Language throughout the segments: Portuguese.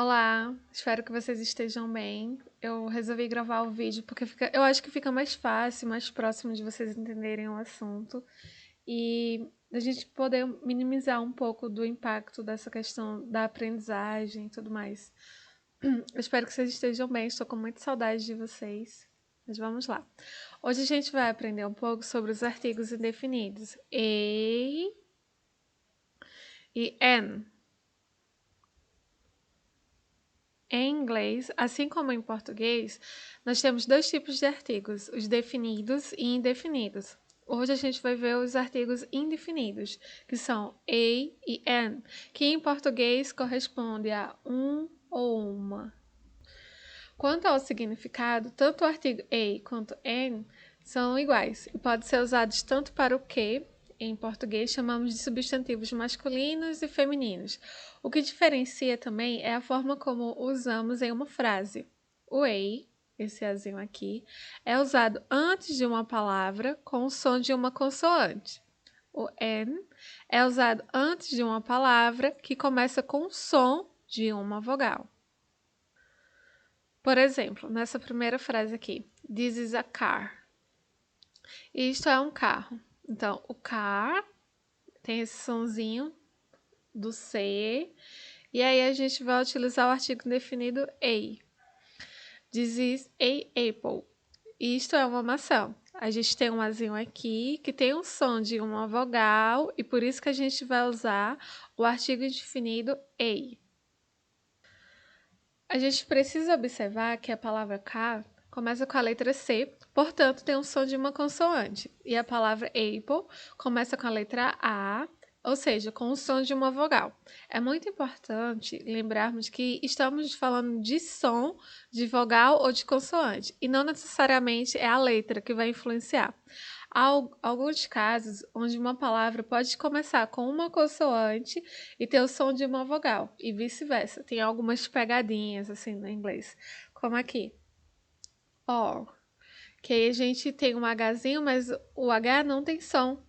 Olá, espero que vocês estejam bem. Eu resolvi gravar o vídeo porque eu acho que fica mais fácil, mais próximo de vocês entenderem o assunto e a gente poder minimizar um pouco do impacto dessa questão da aprendizagem e tudo mais. Eu espero que vocês estejam bem, estou com muita saudade de vocês. Mas vamos lá. Hoje a gente vai aprender um pouco sobre os artigos indefinidos e and. Em inglês, assim como em português, nós temos dois tipos de artigos, os definidos e indefinidos. Hoje a gente vai ver os artigos indefinidos, que são a e an, que em português corresponde a um ou uma. Quanto ao significado, tanto o artigo a quanto an são iguais e podem ser usados tanto para o que, em português chamamos de substantivos masculinos e femininos. O que diferencia também é a forma como usamos em uma frase. O a, esse azinho aqui, é usado antes de uma palavra com o som de uma consoante. O an é usado antes de uma palavra que começa com o som de uma vogal. Por exemplo, nessa primeira frase aqui, this is a car. Isto é um carro. Então, o car tem esse sonzinho do C, e aí a gente vai utilizar o artigo definido a. This is a apple. Isto é uma maçã. A gente tem um azinho aqui que tem um som de uma vogal e por isso que a gente vai usar o artigo indefinido a. A gente precisa observar que a palavra car começa com a letra C, portanto tem um som de uma consoante. E a palavra apple começa com a letra A, ou seja, com o som de uma vogal. É muito importante lembrarmos que estamos falando de som de vogal ou de consoante, e não necessariamente é a letra que vai influenciar. Há alguns casos onde uma palavra pode começar com uma consoante e ter o som de uma vogal, e vice-versa. Tem algumas pegadinhas assim no inglês, como aqui. Or, que aí a gente tem um Hzinho, mas o H não tem som.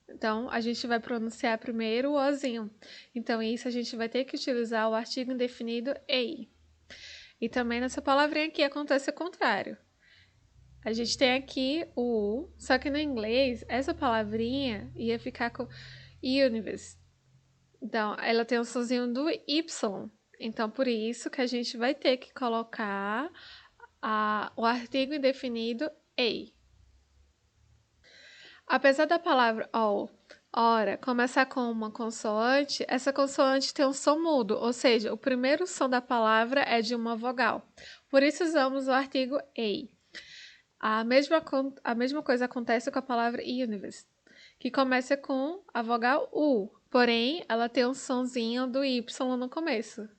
Então, a gente vai pronunciar primeiro o Ozinho. Então, isso a gente vai ter que utilizar o artigo indefinido a. E também nessa palavrinha aqui acontece o contrário. A gente tem aqui o U, só que no inglês, essa palavrinha ia ficar com universe. Então, ela tem o sonzinho do Y. Então, por isso que a gente vai ter que colocar o artigo indefinido a. Apesar da palavra all, ora, começar com uma consoante, essa consoante tem um som mudo, ou seja, o primeiro som da palavra é de uma vogal. Por isso usamos o artigo a. A mesma coisa acontece com a palavra universe, que começa com a vogal U, porém, ela tem um sonzinho do Y no começo.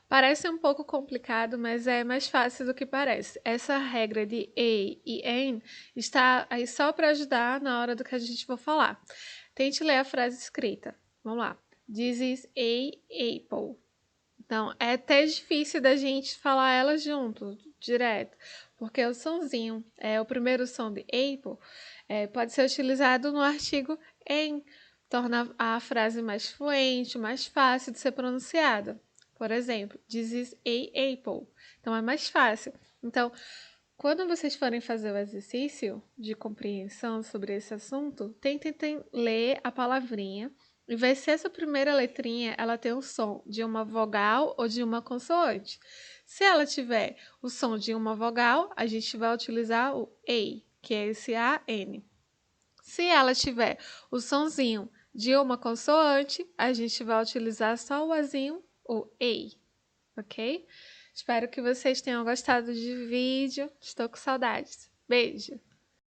Parece um pouco complicado, mas é mais fácil do que parece. Essa regra de a e an está aí só para ajudar na hora do que a gente for falar. Tente ler a frase escrita. Vamos lá. This is a apple. Então, é até difícil da gente falar ela junto, direto, porque o sonzinho, o primeiro som de apple, pode ser utilizado no artigo an, torna a frase mais fluente, mais fácil de ser pronunciada. Por exemplo, this is a apple. Então, é mais fácil. Então, quando vocês forem fazer o exercício de compreensão sobre esse assunto, tentem ler a palavrinha e ver se essa primeira letrinha ela tem o som de uma vogal ou de uma consoante. Se ela tiver o som de uma vogal, a gente vai utilizar o a, que é esse A-N. Se ela tiver o sonzinho de uma consoante, a gente vai utilizar só o Azinho, o A, ok? Espero que vocês tenham gostado do vídeo. Estou com saudades. Beijo!